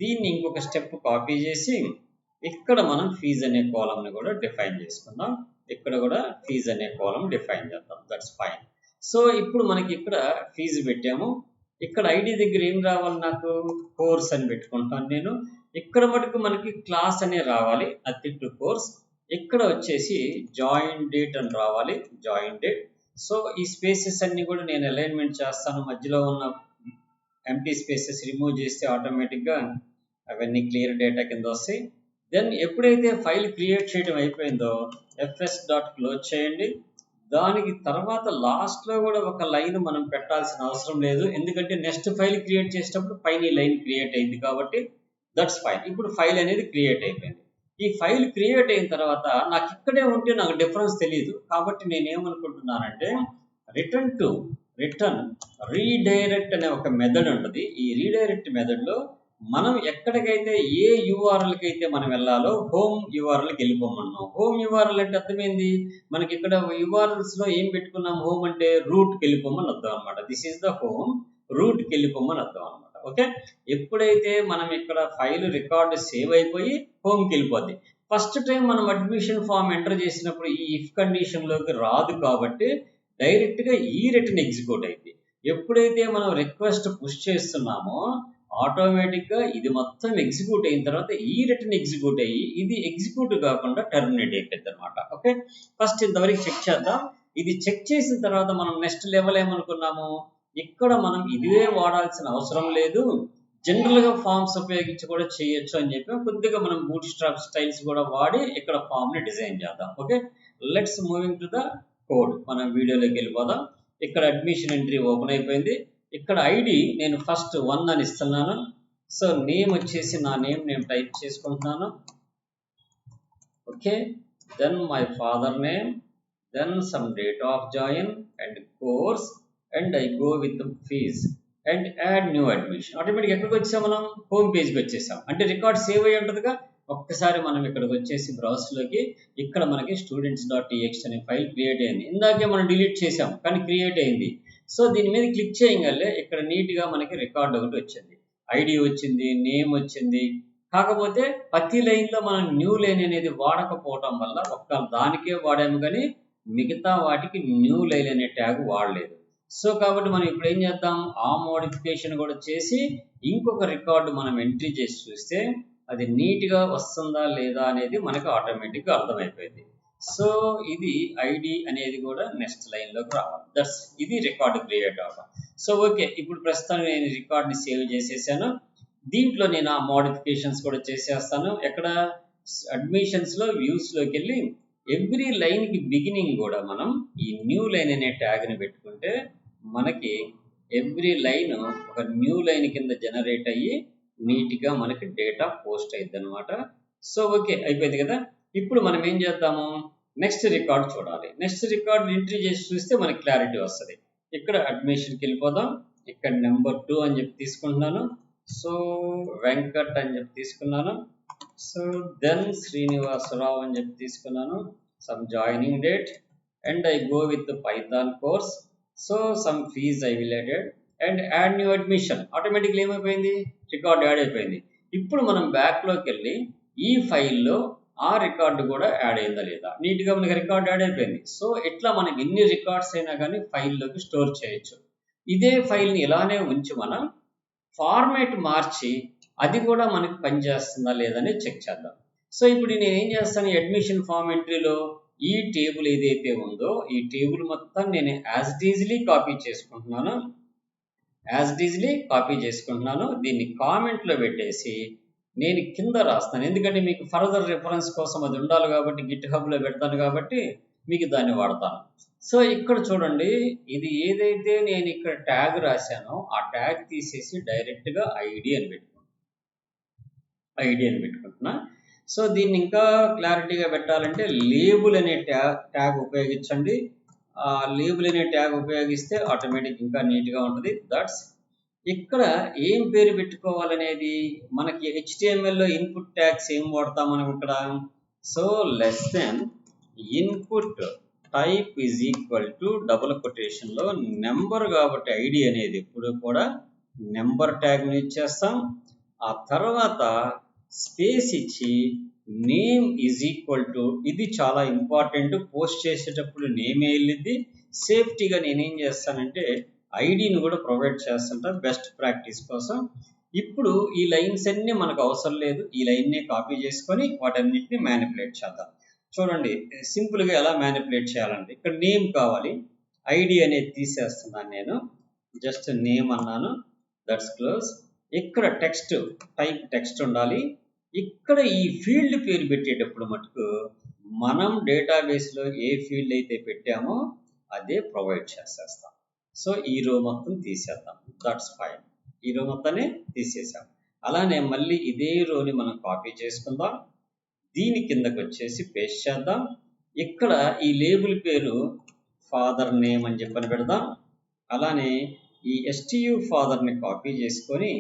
దీన్ని ఇంకొక స్టెప్ కాపీ చేసి ఇక్కడ మనం ఫీజ్ అనే కాలంని కూడా డిఫైన్ చేసుకుందాం. ఇక్కడ కూడా ఫీజ్ అనే కాలం డిఫైన్ చేద్దాం. That's fine. సో ఇప్పుడు మనకి ఇక్కడ ఫీజు పెట్టాము. ఇక్కడ ఐడి దగ్గర ఏం రావాలి, నాకు కోర్స్ అని పెట్టుకుంటాను నేను. ఇక్కడ మటుకు మనకి క్లాస్ అనే రావాలి, అతిట్టు కోర్స్. ఇక్కడ వచ్చేసి జాయిన్ డేట్ అని రావాలి, జాయిన్ డేట్. సో ఈ స్పేసెస్ అన్ని కూడా నేను అలైన్మెంట్ చేస్తాను. మధ్యలో ఉన్న ఎంటీ స్పేసెస్ రిమూవ్ చేస్తే ఆటోమేటిక్గా అవన్నీ క్లియర్ డేటా కింద వస్తాయి. దెన్ ఎప్పుడైతే ఫైల్ క్రియేట్ చేయడం అయిపోయిందో fs.close చేయండి. దానికి తర్వాత లాస్ట్లో కూడా ఒక లైన్ మనం పెట్టాల్సిన అవసరం లేదు, ఎందుకంటే నెక్స్ట్ ఫైల్ క్రియేట్ చేసేటప్పుడు పైన ఈ లైన్ క్రియేట్ అయింది కాబట్టి దట్స్ ఫైన్. ఇప్పుడు ఫైల్ అనేది క్రియేట్ అయిపోయింది. ఈ ఫైల్ క్రియేట్ అయిన తర్వాత నాకు ఇక్కడే ఉంటే నాకు డిఫరెన్స్ తెలియదు, కాబట్టి నేను ఏమనుకుంటున్నానంటే రిటర్న్ రీడైరెక్ట్ అనే ఒక మెథడ్ ఉంటుంది. ఈ రీడైరెక్ట్ మెథడ్లో మనం ఎక్కడికైతే ఏ యూఆర్ఎల్కి అయితే మనం వెళ్ళాలో హోమ్ యూఆర్ఎల్కి వెళ్ళిపోమన్నాం. హోమ్ యూఆర్ఎల్ అంటే అర్థమైంది, మనకి ఇక్కడ యూఆర్ఎల్స్లో ఏం పెట్టుకున్నాం, హోమ్ అంటే రూట్కి వెళ్ళిపోమని అర్థం అనమాట. దిస్ ఈజ్ ద హోమ్, రూట్కి వెళ్ళిపోమని అర్థం అనమాట. ఓకే, ఎప్పుడైతే మనం ఇక్కడ ఫైల్ రికార్డు సేవ్ అయిపోయి హోమ్కి వెళ్ళిపోద్ది. ఫస్ట్ టైం మనం అడ్మిషన్ ఫామ్ ఎంటర్ చేసినప్పుడు ఈ ఇఫ్ కండిషన్లోకి రాదు కాబట్టి డైరెక్ట్గా ఈ రిటర్న్ ఎగ్జిక్యూట్ అయింది. ఎప్పుడైతే మనం రిక్వెస్ట్ పుష్ చేస్తున్నామో ఆటోమేటిక్గా ఇది మొత్తం ఎగ్జిక్యూట్ అయిన తర్వాత ఈ రిటర్న్ ఎగ్జిక్యూట్ అయ్యి ఇది ఎగ్జిక్యూట్ కాకుండా టర్మినేట్ అయిపోయింది అనమాట. ఓకే, ఫస్ట్ ఇంతవరకు చెక్ చేద్దాం. ఇది చెక్ చేసిన తర్వాత మనం నెక్స్ట్ లెవెల్ ఏమనుకున్నాము, ఇక్కడ మనం ఇదే వాడాల్సిన అవసరం లేదు, జనరల్గా ఫామ్స్ ఉపయోగించి కూడా చేయొచ్చు అని చెప్పి కొద్దిగా మనం బూట్ స్ట్రాప్ స్టైల్స్ కూడా వాడి ఇక్కడ ఫామ్ని డిజైన్ చేద్దాం. Okay, let's moving to the code. మనం వీడియోలోకి వెళ్ళిపోదాం. ఇక్కడ అడ్మిషన్ ఎంట్రీ ఓపెన్ అయిపోయింది. ఇక్కడ ఐడి నేను ఫస్ట్ 1 అని ఇస్తున్నాను. సో నేమ్ వచ్చేసి నా నేమ్ నేను టైప్ చేసుకుంటున్నాను. Okay, then my father name, then some date of join and course and I go with fees and add new admission. Automatic ఎక్కడికి వచ్చాం, మనం హోమ్ పేజ్కి వచ్చేసాం. అంటే రికార్డ్ సేవ్ అయ్యి ఉంటుందిగా. ఒక్కసారి మనం ఇక్కడికి వచ్చేసి బ్రౌజర్లోకి, ఇక్కడ మనకి students.txt అనే ఫైల్ క్రియేట్ అయింది. ఇందాకే మనం డిలీట్ చేసాం కానీ క్రియేట్ అయింది. సో దీని మీద క్లిక్ చేయగలే ఇక్కడ నీట్గా మనకి రికార్డ్ ఒకటి వచ్చింది, ఐడి వచ్చింది, నేమ్ వచ్చింది. కాకపోతే ప్రతి లైన్లో మనం న్యూ లైన్ అనేది వాడకపోవటం వల్ల ఒక్క దానికే వాడాము కానీ మిగతా వాటికి న్యూ లైన్ అనే ట్యాగ్ వాడలేదు. సో కాబట్టి మనం ఇప్పుడు ఏం చేద్దాం, ఆ మోడిఫికేషన్ కూడా చేసి ఇంకొక రికార్డు మనం ఎంట్రీ చేసి చూస్తే అది నీట్గా వస్తుందా లేదా అనేది మనకు ఆటోమేటిక్గా అర్థమైపోయింది. సో ఇది ఐడి అనేది కూడా నెక్స్ట్ లైన్లోకి రావాలి. ఇది రికార్డు క్రియేట్ అవ్వడం. సో ఓకే, ఇప్పుడు ప్రస్తుతం నేను రికార్డ్ని సేవ్ చేసేసాను. దీంట్లో నేను ఆ మోడిఫికేషన్స్ కూడా చేసేస్తాను. ఎక్కడ అడ్మిషన్స్లో వ్యూస్లోకి వెళ్ళి ఎవ్రీ లైన్కి బిగినింగ్ కూడా మనం ఈ న్యూ లైన్ అనే ట్యాగ్ని పెట్టుకుంటే మనకి ఎవ్రీ లైన్ ఒక న్యూ లైన్ కింద జనరేట్ అయ్యి నీట్గా మనకి డేటా పోస్ట్ అయ్యిద్ది అనమాట. సో ఓకే, అయిపోయింది కదా. ఇప్పుడు మనం ఏం చేద్దాము, నెక్స్ట్ రికార్డ్ చూడాలి. నెక్స్ట్ రికార్డ్ ఎంట్రీ చేసి చూస్తే మనకి క్లారిటీ వస్తుంది. ఇక్కడ అడ్మిషన్కి వెళ్ళిపోదాం. ఇక్కడ నెంబర్ 2 అని చెప్పి తీసుకుంటున్నాను. సో వెంకట్ అని చెప్పి తీసుకున్నాను. సో దెన్ శ్రీనివాసరావు అని చెప్పి తీసుకున్నాను. Some joining date and I go with python course. So some fees I will add and add new admission. Automatically ఏమైపోయింది, రికార్డ్ యాడ్ అయిపోయింది. ఇప్పుడు మనం బ్యాక్లోకి వెళ్ళి ఈ ఫైల్లో ఆ రికార్డు కూడా యాడ్ అయిందా లేదా, నీట్గా మనకి రికార్డ్ యాడ్ అయిపోయింది. సో ఇట్లా మనకి ఎన్ని రికార్డ్స్ అయినా కానీ ఫైల్లోకి స్టోర్ చేయొచ్చు. ఇదే ఫైల్ని ఇలానే ఉంచి మనం ఫార్మాట్ మార్చి అది కూడా మనకి పనిచేస్తుందా లేదని చెక్ చేద్దాం. సో ఇప్పుడు నేను ఏం చేస్తాను, అడ్మిషన్ ఫామ్ ఎంట్రీలో ఈ టేబుల్ ఏదైతే ఉందో ఈ టేబుల్ మొత్తం నేను యాజ్ ఇట్ ఈజ్లీ కాపీ చేసుకుంటున్నాను. దీన్ని కామెంట్లో పెట్టేసి నేను కింద రాస్తాను, ఎందుకంటే మీకు ఫర్దర్ రిఫరెన్స్ కోసం అది ఉండాలి కాబట్టి గిట్హబ్లో పెడతాను కాబట్టి మీకు దాన్ని వాడతాను. సో ఇక్కడ చూడండి, ఇది ఏదైతే నేను ఇక్కడ ట్యాగ్ రాశానో ఆ ట్యాగ్ తీసేసి డైరెక్ట్గా ఐడి అని పెట్టుకుంటున్నా. సో దీన్ని ఇంకా క్లారిటీగా పెట్టాలంటే లేబుల్ అనే ట్యాగ్ ఉపయోగించండి. లేబుల్ అనే ట్యాగ్ ఉపయోగిస్తే ఆటోమేటిక్ ఇంకా నీట్గా ఉంటుంది. దట్స్ ఇక్కడ ఏం పేరు పెట్టుకోవాలనేది మనకి HTMLలో ఇన్పుట్ ట్యాగ్స్ ఏం వాడతాం మనం ఇక్కడ. So less then input type is equal to double కొటేషన్లో నెంబర్ కాబట్టి ఐడి అనేది ఎప్పుడు కూడా నెంబర్ ట్యాగ్ని ఇచ్చేస్తాం. ఆ తర్వాత స్పేస్ ఇచ్చి నేమ్ ఈజ్ ఈక్వల్ టు, ఇది చాలా ఇంపార్టెంట్, పోస్ట్ చేసేటప్పుడు నేమే వెళ్ళిద్ది. సేఫ్టీగా నేనేం చేస్తానంటే ఐడిని కూడా ప్రొవైడ్ చేస్తుంటా బెస్ట్ ప్రాక్టీస్ కోసం. ఇప్పుడు ఈ లైన్స్ అన్నీ మనకు అవసరం లేదు, ఈ లైన్ని కాపీ చేసుకొని వాటన్నిటిని మ్యానిపులేట్ చేద్దాం. చూడండి సింపుల్గా ఎలా మ్యానిపులేట్ చేయాలంటే ఇక్కడ నేమ్ కావాలి, ఐడి అనేది తీసేస్తున్నాను నేను, జస్ట్ నేమ్ అన్నాను, దట్స్ క్లోజ్. ఇక్కడ టెక్స్ట్ ఉండాలి. ఇక్కడ ఈ ఫీల్డ్ పేరు పెట్టేటప్పుడు మటుకు మనం డేటాబేస్లో ఏ ఫీల్డ్ అయితే పెట్టామో అదే ప్రొవైడ్ చేసేస్తాం. సో ఈ రో మొత్తం తీసేద్దాం, దట్స్ ఫైన్. ఈ రో మొత్తాన్ని తీసేసాం. అలానే మళ్ళీ ఇదే రోని మనం కాపీ చేసుకుందాం, దీని కిందకు వచ్చేసి పేస్ట్ చేద్దాం. ఇక్కడ ఈ లేబుల్ పేరు ఫాదర్ నేమ్ అని చెప్పని పెడదాం. అలానే ఈ STU ఫాదర్ని కాపీ చేసుకొని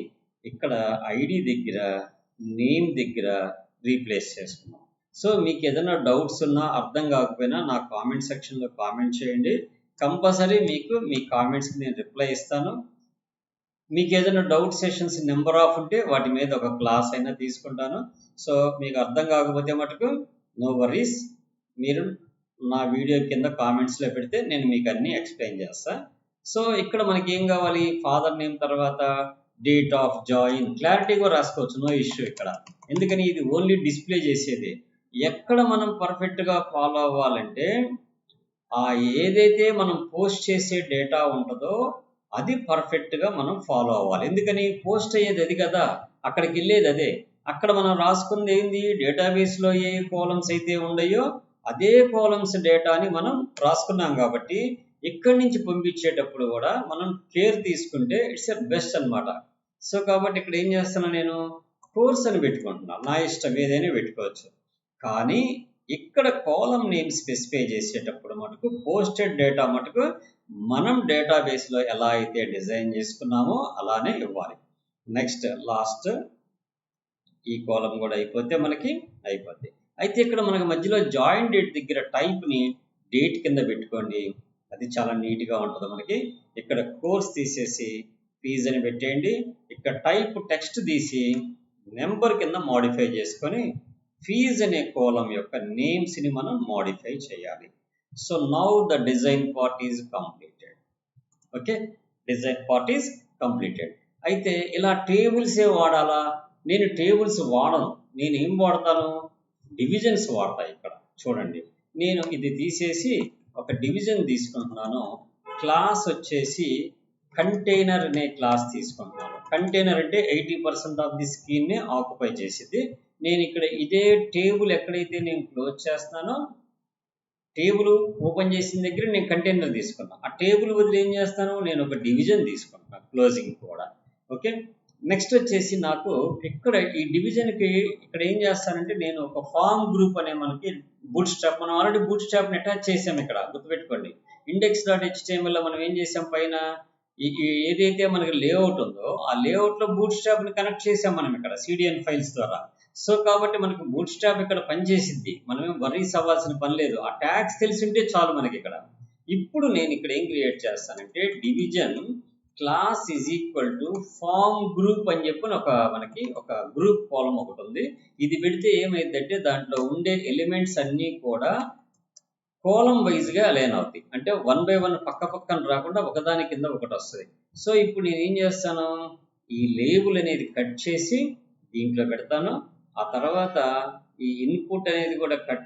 ఇక్కడ ఐడి దగ్గర నేమ్ దగ్గర రీప్లేస్ చేసుకున్నాం. సో మీకు ఏదైనా డౌట్స్ ఉన్నా అర్థం కాకపోయినా నా కామెంట్ సెక్షన్లో కామెంట్ చేయండి, కంపల్సరీ మీకు మీ కామెంట్స్కి నేను రిప్లై ఇస్తాను. మీకు ఏదైనా డౌట్ సెషన్స్ నెంబర్ ఆఫ్ ఉంటే వాటి మీద ఒక క్లాస్ అయినా తీసుకుంటాను. సో మీకు అర్థం కాకపోతే మటుకు నో వరీస్, మీరు నా వీడియో కింద కామెంట్స్లో పెడితే నేను మీకు అన్నీ ఎక్స్ప్లెయిన్ చేస్తాను. సో ఇక్కడ మనకి ఏం కావాలి, ఫాదర్ నేమ్ తర్వాత డేట్ ఆఫ్ జాయిన్ క్లారిటీగా రాసుకోవచ్చు, నో ఇష్యూ ఇక్కడ, ఎందుకని ఇది ఓన్లీ డిస్ప్లే చేసేది. ఎక్కడ మనం పర్ఫెక్ట్గా ఫాలో అవ్వాలంటే ఏదైతే మనం పోస్ట్ చేసే డేటా ఉంటుందో అది పర్ఫెక్ట్గా మనం ఫాలో అవ్వాలి. ఎందుకని పోస్ట్ అయ్యేది అది కదా, అక్కడికి వెళ్ళేది అదే. అక్కడ మనం రాసుకుంది ఏంది, డేటాబేస్లో ఏ కాలమ్స్ అయితే ఉన్నాయో అదే కాలమ్స్ డేటాని మనం రాసుకున్నాం కాబట్టి ఇక్కడి నుంచి పంపించేటప్పుడు కూడా మనం కేర్ తీసుకుంటే ఇట్స్ బెస్ట్ అనమాట. సో కాబట్టి ఇక్కడ ఏం చేస్తున్నా, నేను కోర్స్ అని పెట్టుకుంటున్నాను, నా ఇష్టం ఏదైనా పెట్టుకోవచ్చు. కానీ ఇక్కడ కాలమ్ నేమ్ స్పెసిఫై చేసేటప్పుడు మటుకు పోస్టెడ్ డేటా మటుకు మనం డేటాబేస్లో ఎలా అయితే డిజైన్ చేసుకున్నామో అలానే ఇవ్వాలి. నెక్స్ట్ లాస్ట్ ఈ కాలమ్ కూడా అయిపోతే మనకి అయిపోద్ది. అయితే ఇక్కడ మనకి మధ్యలో జాయిన్ డేట్ దగ్గర టైప్ని డేట్ కింద పెట్టుకోండి, అది చాలా నీట్గా ఉంటుంది మనకి. ఇక్కడ కోర్స్ తీసేసి ఫీజ్ అని పెట్టేయండి, ఇక్కడ టైప్ టెక్స్ట్ తీసి నెంబర్ కింద మోడిఫై చేసుకొని ఫీజ్ అనే కాలం యొక్క నేమ్స్ని మనం మోడిఫై చేయాలి. So now the design part is completed. Okay, design part is completed. అయితే ఇలా టేబుల్సే వాడాలా, నేను టేబుల్స్ వాడను, నేను ఏం వాడతాను, డివిజన్స్ వాడతా. ఇక్కడ చూడండి, నేను ఇది తీసేసి ఒక డివిజన్ తీసుకుంటున్నాను, క్లాస్ వచ్చేసి కంటైనర్ అనే క్లాస్ తీసుకుంటున్నాను. కంటైనర్ అంటే 80% ఆఫ్ ది స్క్రీన్ని ఆక్యుపై చేసేది. నేను ఇక్కడ ఇదే టేబుల్ ఎక్కడైతే నేను క్లోజ్ చేస్తున్నానో టేబుల్ ఓపెన్ చేసిన దగ్గర నేను కంటైనర్ తీసుకున్నాను, ఆ టేబుల్ బదులు ఏం చేస్తాను, నేను ఒక డివిజన్ తీసుకుంటున్నాను, క్లోజింగ్ కూడా. ఓకే, నెక్స్ట్ వచ్చేసి నాకు ఇక్కడ ఈ డివిజన్కి ఇక్కడ ఏం చేస్తానంటే నేను ఒక ఫామ్ గ్రూప్ అనే మనకి బూట్ స్ట్రాప్, మనం ఆల్రెడీ బూట్ స్ట్రాప్ని అటాచ్ చేసాం. ఇక్కడ గుర్తుపెట్టుకోండి, index.html మనం ఏం చేసాం, పైన ఏదైతే మనకి లేఅవుట్ ఉందో ఆ లేఅవుట్లో బూట్ స్ట్రాప్ని కనెక్ట్ చేసాం మనం ఇక్కడ CDN ఫైల్స్ ద్వారా. సో కాబట్టి మనకు బూట్ స్ట్రాప్ ఇక్కడ పనిచేసిద్ది, మనం ఏం వర్రీస్ అవ్వాల్సిన పని లేదు, ఆ ట్యాగ్స్ తెలిసి ఉంటే చాలు మనకి ఇక్కడ. ఇప్పుడు నేను ఇక్కడ ఏం క్రియేట్ చేస్తానంటే division class is equal to form group అని చెప్పి మనకి ఒక గ్రూప్ కాలం ఒకటి ఉంది. ఇది పెడితే ఏమైందంటే దాంట్లో ఉండే ఎలిమెంట్స్ అన్నీ కూడా కాలం వైజ్గా అలైన్ అవుతాయి. అంటే 1 by 1 పక్కన రాకుండా ఒకదాని కింద ఒకటి వస్తుంది. సో ఇప్పుడు నేను ఏం చేస్తాను, ఈ లేబుల్ అనేది కట్ చేసి దీంట్లో పెడతాను. ఆ తర్వాత ఈ ఇన్పుట్ అనేది కూడా కట్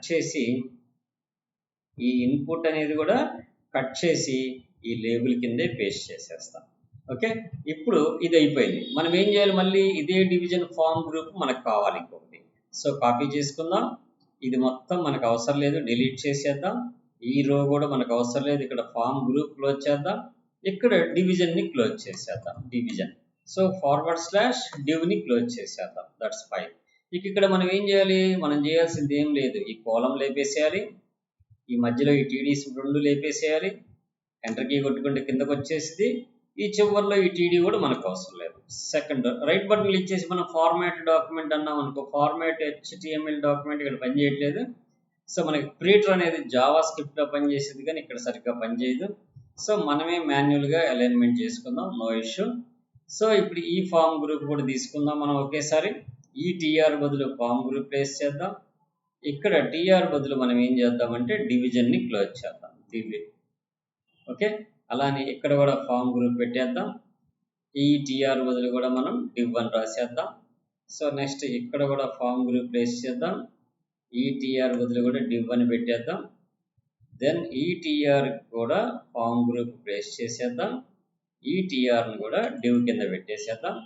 చేసి ఈ లేబుల్ కిందే పేస్ట్ చేసేస్తాను. ఓకే, ఇప్పుడు ఇది అయిపోయింది. మనం ఏం చేయాలి, మళ్ళీ ఇదే డివిజన్ ఫామ్ గ్రూప్ మనకు కావాలి ఇంకొకటి. సో కాపీ చేసుకుందాం. ఇది మొత్తం మనకు అవసరం లేదు, డిలీట్ చేసేద్దాం. ఈ రో కూడా మనకు అవసరం లేదు. ఇక్కడ ఫామ్ గ్రూప్ క్లోజ్ చేద్దాం. ఇక్కడ డివిజన్ని క్లోజ్ చేసేద్దాం. డివిజన్, సో /div క్లోజ్ చేసేద్దాం. That's fine. ఇక్కడ మనం ఏం చేయాలి, మనం చేయాల్సింది ఏం లేదు. ఈ కాలం లేపేసేయాలి, ఈ మధ్యలో ఈ టీడీస్ 2 లేపేసేయాలి. ఎంటర్ కీ కొట్టుకుంటే కిందకు వచ్చేసింది. ఈ చివరిలో ఈ టీడీ కూడా మనకు అవసరం లేదు. సెకండ్ రైట్ బటన్ ఇచ్చేసి మనం ఫార్మాట్ డాక్యుమెంట్ అన్నాం అనుకో, ఫార్మాట్ HTML డాక్యుమెంట్ ఇక్కడ పనిచేయట్లేదు. సో మనకి ప్రీటర్ అనేది జావా స్క్రిప్ట్లో పనిచేసేది, కానీ ఇక్కడ సరిగ్గా పనిచేయదు. సో మనమే మాన్యువల్గా అలైన్మెంట్ చేసుకుందాం, నో ఇష్యూ. సో ఇప్పుడు ఈ ఫామ్ గ్రూప్ కూడా తీసుకుందాం మనం ఒకేసారి. ఈ టీఆర్ బదులు ఫామ్ గ్రూప్ ప్లేస్ చేద్దాం. ఇక్కడ టీఆర్ బదులు మనం ఏం చేద్దామంటే డివిజన్ని క్లోజ్ చేద్దాం. ఓకే, అలానే ఇక్కడ కూడా ఫామ్ గ్రూప్ పెట్టేద్దాం. ఈ టీఆర్ బదులు కూడా మనం div1 రాసేద్దాం. సో నెక్స్ట్ ఇక్కడ కూడా ఫామ్ గ్రూప్ ప్లేస్ చేద్దాం. ఈ టీఆర్ బదులు కూడా div1 పెట్టేద్దాం. దెన్ ఈ టీఆర్ కూడా ఫామ్ గ్రూప్ ప్లేస్ చేసేద్దాం. ఈ టీఆర్ని కూడా div కింద పెట్టేసేద్దాం.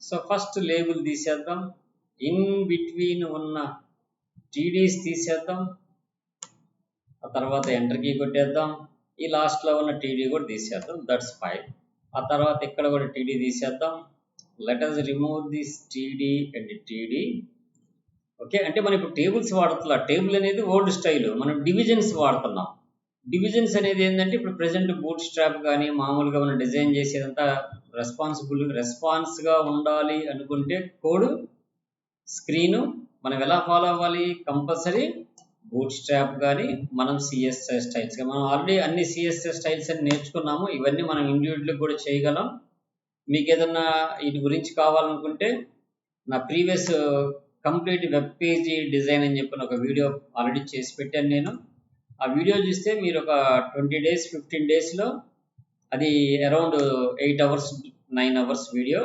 సో ఫస్ట్ లేబుల్ తీసేద్దాం, ఇన్ బిట్వీన్ ఉన్న టీడీస్ తీసేద్దాం. ఆ తర్వాత ఎంటర్ కీ కొట్టేద్దాం. ఈ లాస్ట్లో ఉన్న టీడీ కూడా తీసేద్దాం. That's fine. ఆ తర్వాత ఇక్కడ కూడా టీడీ తీసేద్దాం. Let us remove this TD and TD. Okay, అంటే మనం ఇప్పుడు టేబుల్స్ వాడుతున్నాం. టేబుల్ అనేది ఓల్డ్ స్టైల్, మనం డివిజన్స్ వాడుతున్నాం. డివిజన్స్ అనేది ఏంటంటే ఇప్పుడు ప్రెసెంట్ బూట్ స్ట్రాప్ కానీ మామూలుగా మనం డిజైన్ చేసేదంతా రెస్పాన్స్గా ఉండాలి అనుకుంటే కోడ్ స్క్రీను మనం ఎలా ఫాలో అవ్వాలి, కంపల్సరీ బూట్ స్ట్రాప్ కానీ మనం CSS స్టైల్స్, మనం ఆల్రెడీ అన్ని CSS స్టైల్స్ అని నేర్చుకున్నాము. ఇవన్నీ మనం ఇండివిజువల్గా కూడా చేయగలం. మీకు ఏదన్నా వీటి గురించి కావాలనుకుంటే నా previous complete web page design అని చెప్పిన ఒక వీడియో ఆల్రెడీ చేసి పెట్టాను నేను. ఆ వీడియో చూస్తే మీరు ఒక 20 days 15 daysలో అది అరౌండ్ 8 hours 9 hours వీడియో.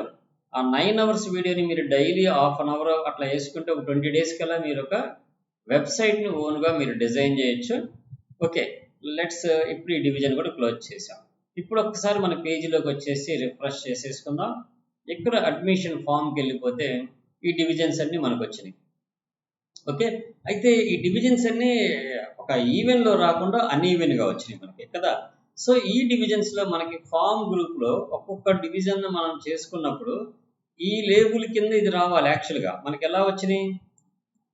ఆ 9 hours వీడియోని మీరు డైలీ ½ an hour అట్లా వేసుకుంటే ఒక 20 days కల్లా మీరు ఒక వెబ్సైట్ని ఓన్గా మీరు డిజైన్ చేయొచ్చు. ఓకే, లెట్స్ ఇప్పుడు ఈ డివిజన్ కూడా క్లోజ్ చేసాం. ఇప్పుడు ఒక్కసారి మన పేజీలోకి వచ్చేసి రిఫ్రెష్ చేసేసుకుందాం. ఇక్కడ అడ్మిషన్ ఫామ్కి వెళ్ళిపోతే ఈ డివిజన్స్ అన్నీ మనకు వచ్చినాయి. ఓకే, అయితే ఈ డివిజన్స్ అన్నీ ఒక ఈవెన్లో రాకుండా అన్ఈవెన్గా వచ్చినాయి మనకి కదా. సో ఈ డివిజన్స్లో మనకి ఫామ్ గ్రూప్లో ఒక్కొక్క డివిజన్ మనం చేసుకున్నప్పుడు ఈ లేబుల్ కింద ఇది రావాలి. యాక్చువల్గా మనకి ఎలా వచ్చినాయి,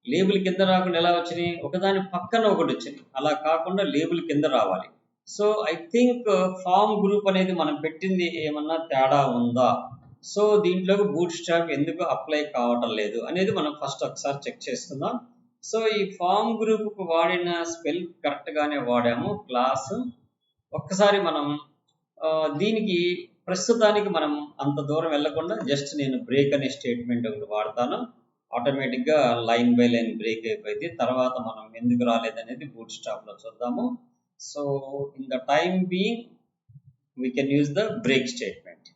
లేబుల్ కింద రాకుండా ఎలా వచ్చినాయి, ఒకదాని పక్కన ఒకటి వచ్చినాయి. అలా కాకుండా లేబుల్ కింద రావాలి. So I think form group అనేది మనం పెట్టింది ఏమన్నా తేడా ఉందా, సో దీంట్లోకి బూట్ స్ట్రాప్ ఎందుకు అప్లై కావటం లేదు అనేది మనం ఫస్ట్ ఒకసారి చెక్ చేసుకుందాం. సో ఈ ఫామ్ గ్రూప్కు వాడిన స్పెల్ కరెక్ట్గానే వాడాము, క్లాస్. ఒక్కసారి మనం దీనికి ప్రస్తుతానికి మనం అంత దూరం వెళ్లకుండా జస్ట్ నేను బ్రేక్ అనే స్టేట్మెంట్ ఒకటి వాడతాను. ఆటోమేటిక్గా లైన్ బై లైన్ బ్రేక్ అయిపోయింది. తర్వాత మనం ఎందుకు రాలేదనేది బూట్ స్ట్రాప్లో చూద్దాము. So in the time being we can use the break statement.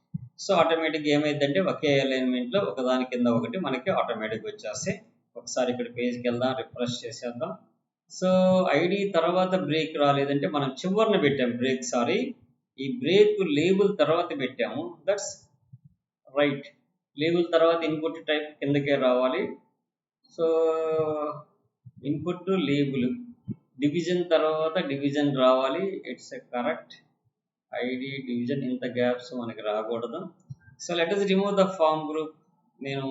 So ఆటోమేటిక్గా ఏమైందంటే ఒకే అలైన్మెంట్లో ఒకదాని కింద ఒకటి మనకి ఆటోమేటిక్గా వచ్చేస్తాయి. ఒకసారి ఇక్కడ పేజ్కి వెళ్దాం, రిఫ్రెష్ చేసేద్దాం. సో ఐడి తర్వాత బ్రేక్ రాలేదంటే మనం చివరిన పెట్టాము బ్రేక్, సారీ ఈ బ్రేక్ లేబుల్ తర్వాత పెట్టాము. దట్స్ రైట్, లేబుల్ తర్వాత ఇన్పుట్ టైప్ కిందకే రావాలి. So input to label, division తర్వాత డివిజన్ రావాలి. It's a correct ID division, ఇంత గ్యాప్స్ మనకి రాకూడదు. So let us remove the form group. నేను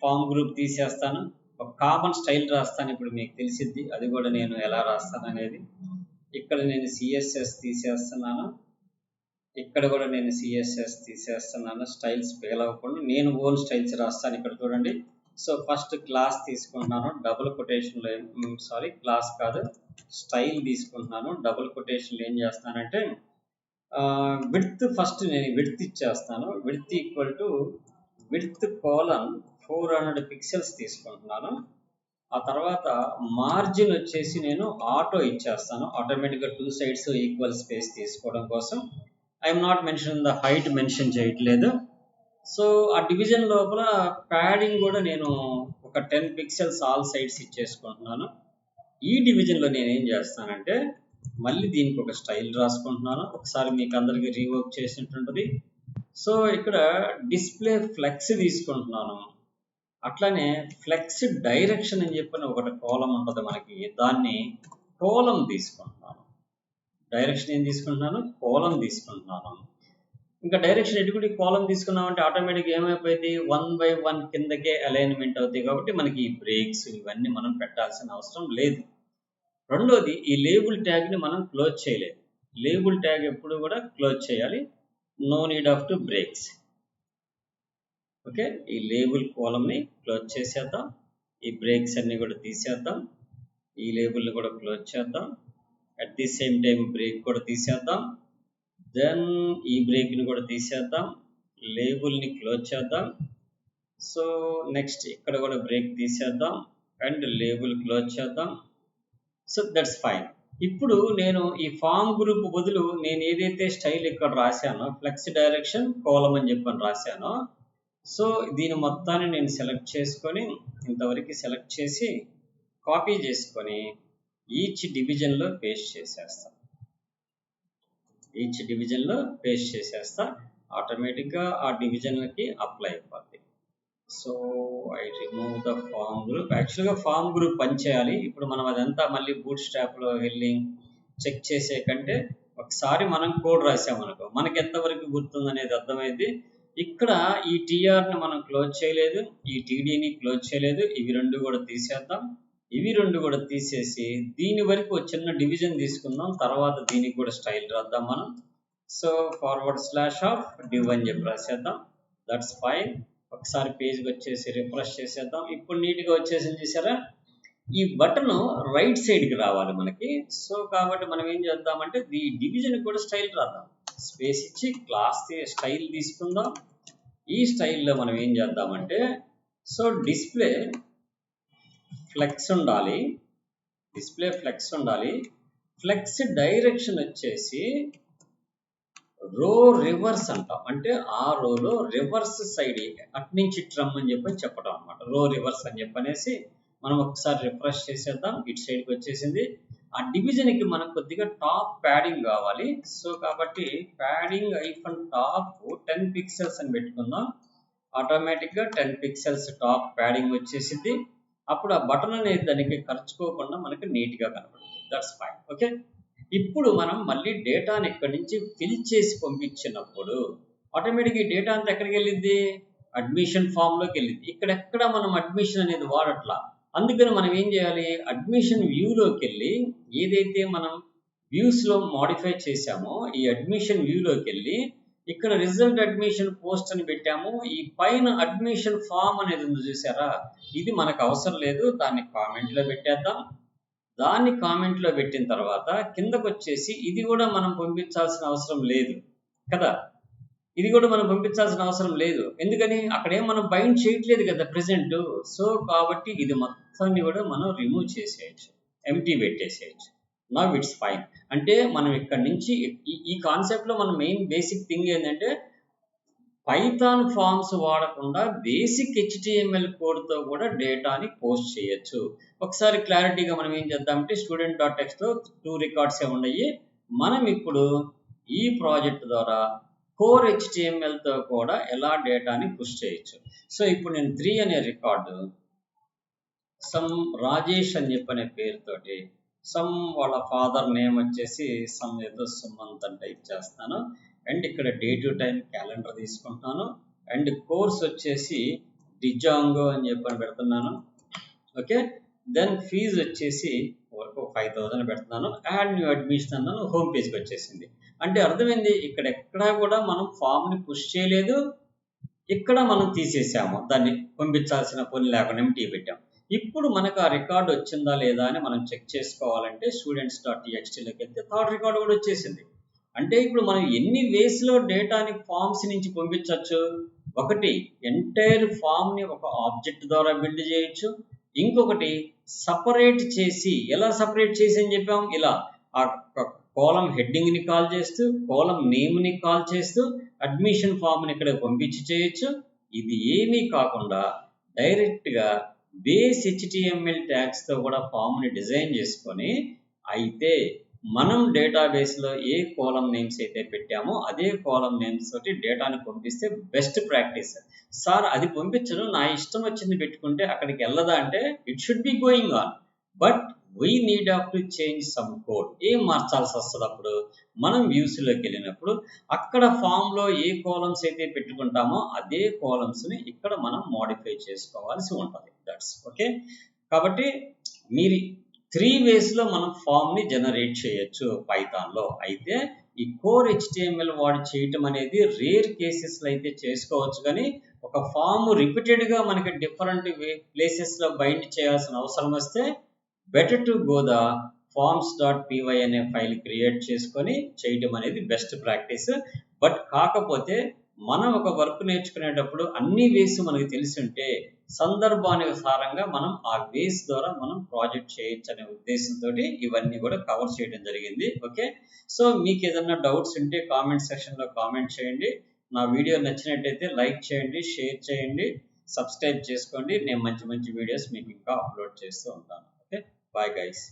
ఫామ్ గ్రూప్ తీసేస్తాను, ఒక కామన్ స్టైల్ రాస్తాను. ఇప్పుడు మీకు తెలిసిద్ది అది కూడా నేను ఎలా రాస్తాను అనేది. ఇక్కడ నేను CSS తీసేస్తున్నాను, ఇక్కడ కూడా నేను CSS తీసేస్తున్నాను. స్టైల్స్ ఫెయిల్ అవ్వకుండా నేను ఓన్ స్టైల్స్ రాస్తాను. ఇక్కడ చూడండి. సో ఫస్ట్ క్లాస్ తీసుకుంటున్నాను, డబుల్ కొటేషన్లో, సారీ క్లాస్ కాదు స్టైల్ తీసుకుంటున్నాను. డబుల్ కొటేషన్లో ఏం చేస్తానంటే విడ్త్ ఫస్ట్ నేను విడ్త్ ఇచ్చేస్తాను. Width equal to width colon 400 pixels తీసుకుంటున్నాను. ఆ తర్వాత మార్జిన్ వచ్చేసి నేను ఆటో ఇచ్చేస్తాను. ఆటోమేటిక్గా 2 సైడ్స్ ఈక్వల్ స్పేస్ తీసుకోవడం కోసం. I'm not mention the height mention చేయట్లేదు. సో ఆ డివిజన్ లోపల ప్యాడింగ్ కూడా నేను ఒక 10 పిక్సెల్స్ ఆల్ సైడ్స్ ఇచ్చేసుకుంటున్నాను. ఈ డివిజన్లో నేను ఏం చేస్తానంటే మళ్ళీ దీనికి ఒక స్టైల్ రాసుకుంటున్నాను. ఒకసారి మీకు అందరికి రీవర్క్ చేసినట్టుంటుంది. సో ఇక్కడ డిస్ప్లే ఫ్లెక్స్ తీసుకుంటున్నాను. అట్లానే ఫ్లెక్స్ డైరెక్షన్ అని చెప్పిన ఒకటి కాలం ఉంటుంది మనకి, దాన్ని కోలం తీసుకుంటున్నాను. డైరెక్షన్ ఏం తీసుకుంటున్నాను? కోలం తీసుకుంటున్నాను. ఇంకా డైరెక్షన్ ఎటువంటి కోలం తీసుకున్నామంటే ఆటోమేటిక్గా ఏమైపోయింది, 1/1 కిందకే అలైన్మెంట్ అవుతాయి. కాబట్టి మనకి ఈ బ్రేక్స్ ఇవన్నీ మనం పెట్టాల్సిన అవసరం లేదు. రెండోది, ఈ లేబుల్ ట్యాగ్ని మనం క్లోజ్ చేయలేదు. లేబుల్ ట్యాగ్ ఎప్పుడు కూడా క్లోజ్ చేయాలి. No need of to breaks. Okay, ఈ లేబుల్ కాలమ్ని క్లోజ్ చేసేద్దాం. ఈ బ్రేక్స్ అన్ని కూడా తీసేద్దాం. ఈ లేబుల్ని కూడా క్లోజ్ చేద్దాం. At the same time break కూడా తీసేద్దాం. దెన్ ఈ బ్రేక్ని కూడా తీసేద్దాం. లేబుల్ని క్లోజ్ చేద్దాం. సో నెక్స్ట్ ఇక్కడ కూడా బ్రేక్ తీసేద్దాం అండ్ లేబుల్ క్లోజ్ చేద్దాం. So that's fine. ఇప్పుడు నేను ఈ ఫామ్ గ్రూప్ బదులు నేను ఏదైతే స్టైల్ ఇక్కడ రాశానో ఫ్లెక్స్ డైరెక్షన్ కోలం అని చెప్పని రాశానో, సో దీని మొత్తాన్ని నేను సెలెక్ట్ చేసుకొని ఇంతవరకు సెలెక్ట్ చేసి కాపీ చేసుకొని ఈచ్ డివిజన్లో పేస్ట్ చేసేస్తా. ఈచ్ డివిజన్లో పేస్ట్ చేసేస్తా. ఆటోమేటిక్గా ఆ డివిజన్లకి అప్లై అయిపోద్ది. So I remove the form group. యాక్చువల్గా ఫామ్ గ్రూప్ పనిచేయాలి. ఇప్పుడు మనం అదంతా మళ్ళీ బూట్ స్ట్రాప్లో వెళ్ళి చెక్ చేసే కంటే ఒకసారి మనం కోడ్ రాసామనుకో మనకి ఎంతవరకు గుర్తుందనేది అర్థమైంది. ఇక్కడ ఈ టీఆర్ని మనం క్లోజ్ చేయలేదు, ఈ టీడీని క్లోజ్ చేయలేదు. ఇవి రెండు కూడా తీసేద్దాం. ఇవి రెండు కూడా తీసేసి దీని వరకు చిన్న డివిజన్ తీసుకుందాం. తర్వాత దీనికి కూడా స్టైల్ రాద్దాం మనం. సో /div అని చెప్పి రాసేద్దాం. That's fine. ఒకసారి పేజ్కి వచ్చేసి రిఫ్రెష్ చేసేద్దాం. ఇప్పుడు నీట్గా వచ్చేసింది చూసారా. ఈ బటన్ రైట్ సైడ్కి రావాలి మనకి. సో కాబట్టి మనం ఏం చేద్దామంటే ఈ డివిజన్ కూడా స్టైల్ రాద్దాం. స్పేస్ ఇచ్చి క్లాస్ స్టైల్ తీసుకుందాం. ఈ స్టైల్లో మనం ఏం చేద్దామంటే సో డిస్ప్లే ఫ్లెక్స్ ఉండాలి. డిస్ప్లే ఫ్లెక్స్ ఉండాలి. ఫ్లెక్స్ డైరెక్షన్ వచ్చేసి రో రివర్స్ అంటాం. అంటే ఆ రోలో రివర్స్ సైడ్ అట్నుంచి ట్రమ్ అని చెప్పని చెప్పడం అనమాట. రో రివర్స్ అని చెప్పనేసి మనం ఒకసారి రిఫ్రెష్ చేసేద్దాం. ఇటు సైడ్కి వచ్చేసింది. ఆ డివిజన్కి మనకు కొద్దిగా టాప్ ప్యాడింగ్ కావాలి. సో కాబట్టి ప్యాడింగ్ టాప్ 10 పిక్సెల్స్ అని పెట్టుకుందాం. ఆటోమేటిక్గా 10 పిక్సెల్స్ టాప్ ప్యాడింగ్ వచ్చేసింది. అప్పుడు ఆ బటన్ అనేది దానికి ఖర్చుకోకుండా మనకి నీట్గా కనపడుతుంది. That's fine. ఓకే, ఇప్పుడు మనం మళ్ళీ డేటాని ఇక్కడి నుంచి ఫిల్ చేసి పంపించినప్పుడు ఆటోమేటిక్గా ఈ డేటా అంతా ఎక్కడికి వెళ్ళింది? అడ్మిషన్ ఫామ్లోకి వెళ్ళింది. ఇక్కడెక్కడ మనం అడ్మిషన్ అనేది వాడట్లా. అందుకని మనం ఏం చేయాలి? అడ్మిషన్ వ్యూలోకి వెళ్ళి ఏదైతే మనం వ్యూస్లో మాడిఫై చేసామో ఈ అడ్మిషన్ వ్యూలోకి వెళ్ళి ఇక్కడ రిజల్ట్ అడ్మిషన్ పోస్ట్ అని పెట్టాము. ఈ పైన అడ్మిషన్ ఫామ్ అనేది ఉంది చూసారా, ఇది మనకు అవసరం లేదు. దాన్ని కామెంట్లో పెట్టేద్దాం. దాన్ని కామెంట్లో పెట్టిన తర్వాత కిందకు వచ్చేసి ఇది కూడా మనం పంపించాల్సిన అవసరం లేదు కదా. ఇది కూడా మనం పంపించాల్సిన అవసరం లేదు. ఎందుకని అక్కడేం మనం బైండ్ చేయట్లేదు కదా ప్రెసెంట్. సో కాబట్టి ఇది మొత్తాన్ని కూడా మనం రిమూవ్ చేసేయచ్చు, ఎంటీ పెట్టేసేయచ్చు. Now it's fine. అంటే మనం ఇక్కడ నుంచి ఈ కాన్సెప్ట్లో మన మెయిన్ బేసిక్ థింగ్ ఏంటంటే పైథాన్ ఫామ్స్ వాడకుండా బేసిక్ HTML కోడ్తో కూడా డేటాని పోస్ట్ చేయొచ్చు. ఒకసారి క్లారిటీగా మనం ఏం చేద్దామంటే student.txt 2 రికార్డ్స్ ఉన్నాయి. మనం ఇప్పుడు ఈ ప్రాజెక్ట్ ద్వారా కోర్ HTMLతో కూడా ఎలా డేటాని పుష్ చేయొచ్చు. సో ఇప్పుడు నేను 3 అనే రికార్డు సమ్ రాజేష్ అని చెప్పనే పేరుతోటి సమ్ వాళ్ళ ఫాదర్ నేమ్ వచ్చేసి సమ్ ఏదో సుమంత్ అని టైప్ చేస్తాను. అండ్ ఇక్కడ డే టు టైం క్యాలెండర్ తీసుకుంటాను. అండ్ కోర్స్ వచ్చేసి డిజాంగో అని చెప్పని పెడుతున్నాను. ఓకే, దెన్ ఫీజు వచ్చేసి వరకు 5000 పెడుతున్నాను. యాడ్ న్యూ అడ్మిషన్ అన్నాను. హోమ్ పేజ్కి వచ్చేసింది. అంటే అర్థమైంది, ఇక్కడ ఎక్కడా కూడా మనం ఫామ్ని పుష్ చేయలేదు, ఇక్కడ మనం తీసేసాము, దాన్ని పంపించాల్సిన పని లేకుండా ఎంటీ పెట్టాం. ఇప్పుడు మనకు ఆ రికార్డు వచ్చిందా లేదా అని మనం చెక్ చేసుకోవాలంటే students.txt లోకి వెళ్తే థర్డ్ రికార్డు కూడా వచ్చేసింది. అంటే ఇప్పుడు మనం ఎన్ని వేస్లో డేటాని ఫామ్స్ నుంచి పంపించవచ్చు. ఒకటి ఎంటైర్ ఫామ్ని ఒక ఆబ్జెక్ట్ ద్వారా బిల్డ్ చేయొచ్చు. ఇంకొకటి సపరేట్ చేసి, ఎలా సపరేట్ చేసి అని చెప్పాం, ఇలా ఆ కాలం హెడ్డింగ్ని కాల్ చేస్తూ, కాలం నేమ్ని కాల్ చేస్తూ అడ్మిషన్ ఫామ్ని ఇక్కడ పంపించి చేయొచ్చు. ఇది ఏమీ కాకుండా డైరెక్ట్గా బేస్ HTML ట్యాగ్స్తో కూడా ఫామ్ని డిజైన్ చేసుకొని, అయితే మనం డేటాబేస్లో ఏ కాలం నేమ్స్ అయితే పెట్టామో అదే కాలం నేమ్స్ తోటి డేటాని పంపిస్తే బెస్ట్ ప్రాక్టీస్. సార్ అది పంపించను, నా ఇష్టం వచ్చింది పెట్టుకుంటే అక్కడికి వెళ్ళదా అంటే, it should be going on, but we need of to change some code. ఏం మార్చాల్సి వస్తుంది అప్పుడు, మనం వ్యూస్లోకి వెళ్ళినప్పుడు అక్కడ ఫామ్లో ఏ కాలమ్స్ అయితే పెట్టుకుంటామో అదే కాలమ్స్ని ఇక్కడ మనం మోడిఫై చేసుకోవాల్సి ఉంటుంది. That's okay. కాబట్టి మీరు 3 వేస్లో మనం ఫామ్ని జనరేట్ చేయొచ్చు పైథాన్లో. అయితే ఈ కోర్ HTML వాడి చేయటం అనేది రేర్ కేసెస్లో అయితే చేసుకోవచ్చు, కానీ ఒక ఫామ్ రిపీటెడ్గా మనకి డిఫరెంట్ ప్లేసెస్లో బైండ్ చేయాల్సిన అవసరం వస్తే better to go the forms.py అనే ఫైల్ క్రియేట్ చేసుకొని చేయటం అనేది బెస్ట్ ప్రాక్టీస్. బట్ కాకపోతే మనం ఒక వర్క్ నేర్చుకునేటప్పుడు అన్ని వేస్ మనకు తెలిసి ఉంటే సందర్భానుసారంగా మనం ఆ వేస్ ద్వారా మనం ప్రాజెక్ట్ చేయొచ్చు అనే ఉద్దేశంతో ఇవన్నీ కూడా కవర్ చేయడం జరిగింది. ఓకే. సో మీకు ఏదైనా డౌట్స్ ఉంటే కామెంట్ సెక్షన్లో కామెంట్ చేయండి. నా వీడియో నచ్చినట్టయితే లైక్ చేయండి, షేర్ చేయండి, సబ్స్క్రైబ్ చేసుకోండి. నేను మంచి మంచి వీడియోస్ మీకు ఇంకా అప్లోడ్ చేస్తూ ఉంటాను. Okay, bye guys.